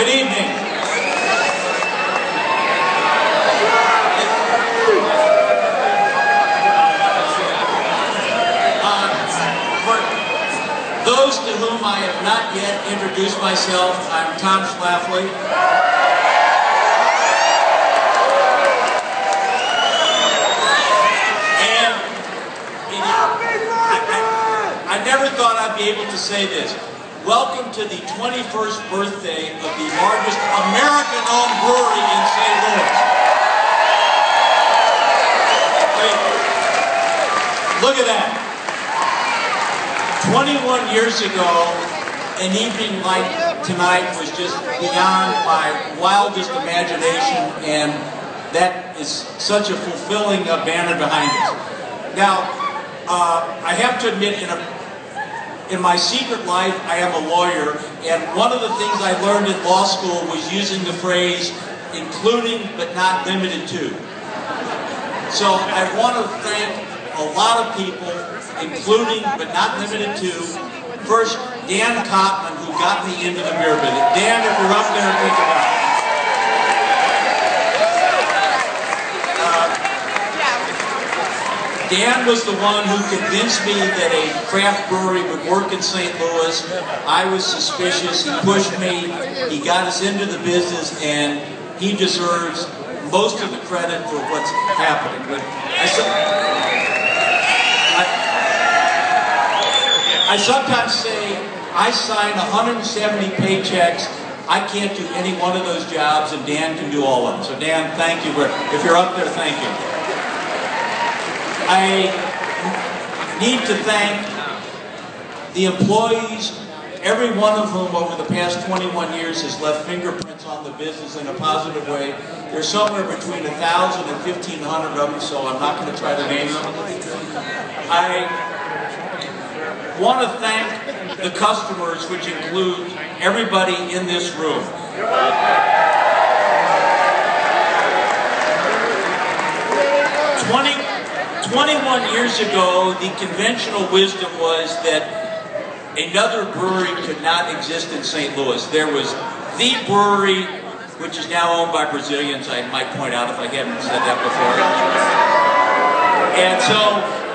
Good evening. For those to whom I have not yet introduced myself, I'm Tom Schlafly. And I never thought I'd be able to say this. Welcome to the 21st birthday of the largest American-owned brewery in St. Louis. Look at that. 21 years ago, an evening like tonight was just beyond my wildest imagination, and that is such a fulfilling banner behind us. Now, I have to admit, in my secret life, I am a lawyer, and one of the things I learned in law school was using the phrase, including but not limited to. So I want to thank a lot of people, including but not limited to, first, Dan Kottman, who got me into the beer business. Dan, if you're up there, think about it. Dan was the one who convinced me that a craft brewery would work in St. Louis. I was suspicious. He pushed me. He got us into the business, and he deserves most of the credit for what's happening. But I sometimes say I sign 170 paychecks. I can't do any one of those jobs, and Dan can do all of them. So Dan, thank you. If you're up there, thank you. I need to thank the employees, every one of whom over the past 21 years has left fingerprints on the business in a positive way. There's somewhere between 1,000 and 1,500 of them, so I'm not going to try to name them. I want to thank the customers, which include everybody in this room. 21 years ago, the conventional wisdom was that another brewery could not exist in St. Louis. There was the brewery, which is now owned by Brazilians, I might point out if I haven't said that before. And so,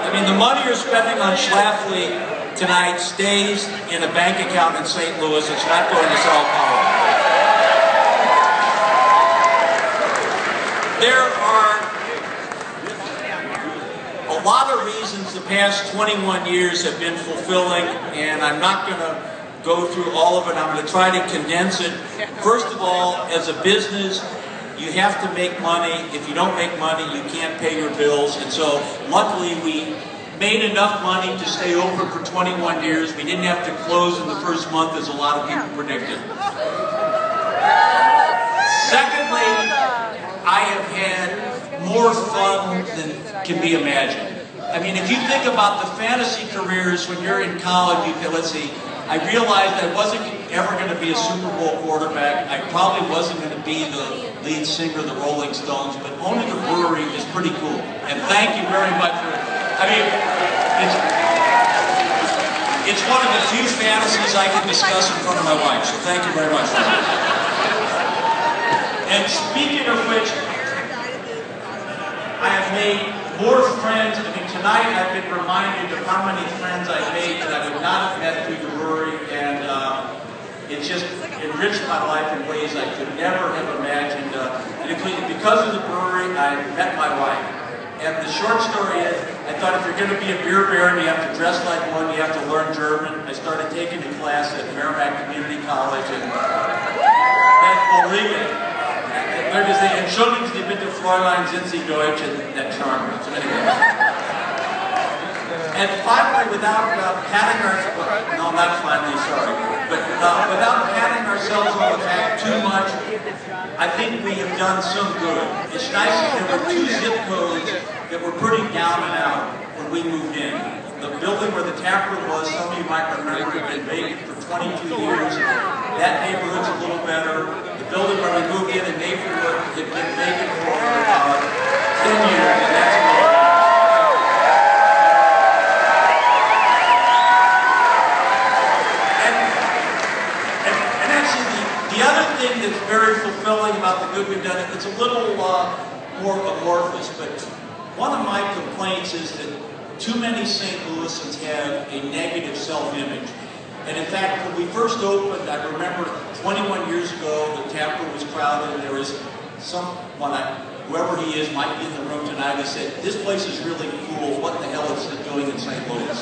I mean, the money you're spending on Schlafly tonight stays in a bank account in St. Louis. It's not going to Sao Paulo. There are a lot of reasons the past 21 years have been fulfilling, and I'm not going to go through all of it. I'm going to try to condense it. First of all, as a business, you have to make money. If you don't make money, you can't pay your bills. And so, luckily, we made enough money to stay open for 21 years. We didn't have to close in the first month, as a lot of people predicted. Secondly, I have had more fun than can be imagined. I mean, if you think about the fantasy careers when you're in college, let's see, I realized I wasn't ever going to be a Super Bowl quarterback. I probably wasn't going to be the lead singer of the Rolling Stones, but owning a brewery is pretty cool. And thank you very much for it. I mean, it's one of the few fantasies I can discuss in front of my wife, so thank you very much for that. And speaking of which, I have made more friends. I mean, tonight I've been reminded of how many friends I've made that I would not have met through the brewery, and it's just enriched my life in ways I could never have imagined. And because of the brewery, I met my wife. And the short story is, I thought if you're going to be a beer baron, you have to dress like one, you have to learn German. I started taking a class at Merrimack Community College, and Entschuldigen Sie bitte, Fräulein, sind Sie Deutsch, and that charmed me. So anyway. And finally, without patting ourselves, no, not finally, sorry, but without patting ourselves on the back too much, I think we have done some good. It's nice that there were 2 zip codes that were pretty down and out when we moved in. The building where the tap room was, some of you might remember, had been vacant for 22 years. That neighborhood's a little better. The building where we moved in neighborhood had been vacant for 10 years, and that's good. And actually, the other thing that's very fulfilling about the good we've done, it's a little more amorphous, but one of my complaints is that too many St. Louisans have a negative self-image. And in fact, when we first opened, I remember 21 years ago, the tap room was crowded, and there was someone, whoever he is, might be in the room tonight, he said, "This place is really cool, what the hell is it doing in St. Louis?"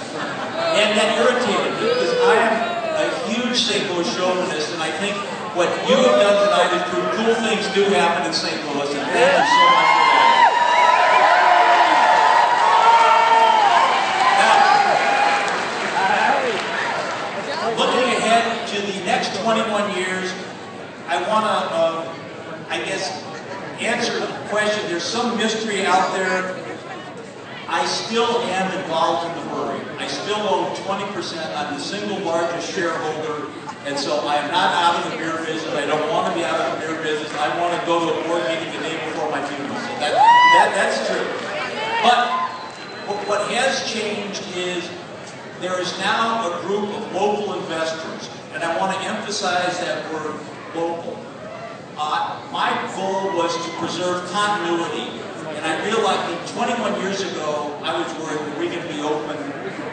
And that irritated me, because I am a huge St. Louis chauvinist, and I think what you have done tonight is prove cool things do happen in St. Louis, and thank you so much for that. Looking ahead to the next 21 years, I want to, I guess, answer the question. There's some mystery out there. I still am involved in the brewery. I still own 20%. I'm the single largest shareholder, and so I am not out of the beer business. I don't want to be out of the beer business. I want to go to a board meeting the day before my funeral. So that's true. But what has changed is there is now a group of local investors, and I want to emphasize that word local. My goal was to preserve continuity, and I realized that 21 years ago, I was worried, were we going to be open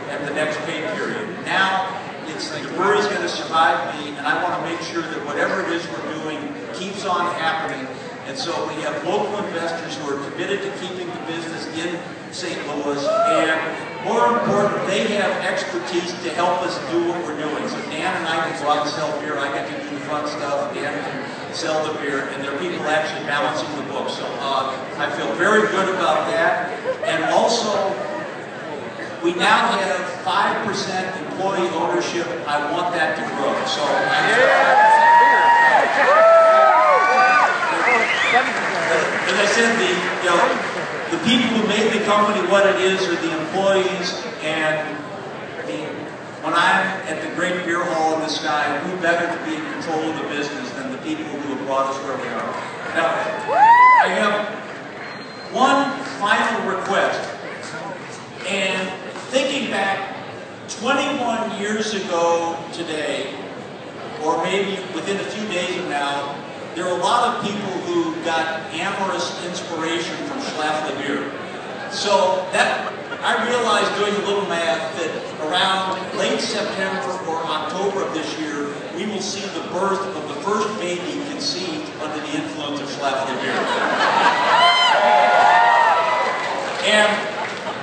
at the next pay period? Now, the brewery's going to survive me, and I want to make sure that whatever it is we're doing keeps on happening. And so we have local investors who are committed to keeping the business in St. Louis, and more important, they have expertise to help us do what we're doing. So Dan and I can go out and sell beer. I get to do the fun stuff. Dan can sell the beer, and there are people actually balancing the books. So I feel very good about that. And also, we now have 5% employee ownership. I want that to grow. So as I said, the people who made the company what it is are the employees, and when I'm at the great beer hall in the sky, who better to be in control of the business than the people who have brought us where we are. Now, I have one final request, and thinking back 21 years ago today, or maybe within a few days of now, there are a lot of people who got amorous inspiration from Schlafly beer. So I realized doing a little math that around late September or October of this year, we will see the birth of the first baby conceived under the influence of Schlafly beer. And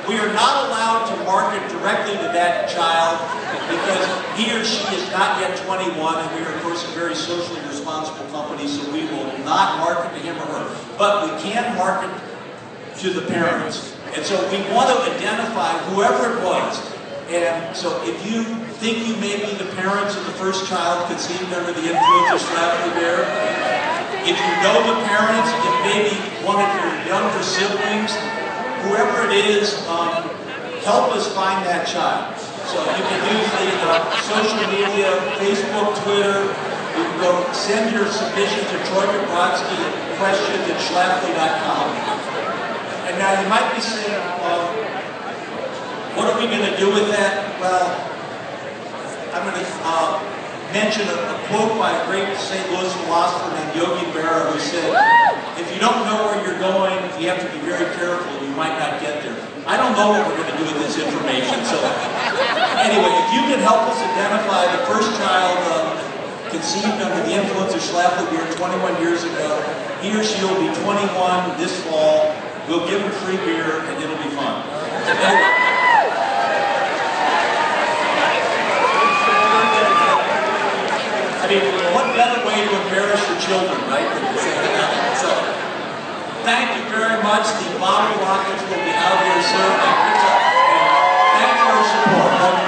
we are not allowed to market directly to that child because he or she is not yet 21, and we are, of course, a very socially responsible company, so we will not market to him or her. But we can market to the parents. And so we want to identify whoever it was. And so if you think you may be the parents of the first child conceived under the influence of Schlafly beer, if you know the parents, if maybe one of your younger siblings, whoever it is, help us find that child. So you can use the social media, Facebook, Twitter. You can go send your submission to Troy Brodsky at questions@schlafly.com. And now you might be saying, what are we going to do with that? Well, I'm going to mention a quote by a great St. Louis philosopher named Yogi Berra, who said, if you don't know where you're going, you have to be very careful. You might not get there. I don't know what we're going to do with this information. So anyway, if you can help us identify the first child conceived under the influence of Schlafly beer 21 years ago, he or she will be 21 this fall. We'll give him free beer, and it'll be fun. Anyway. I mean, what better way to embarrass your children, right? So, thank you very much. The bottle rockets will be out here soon. Thanks for your support.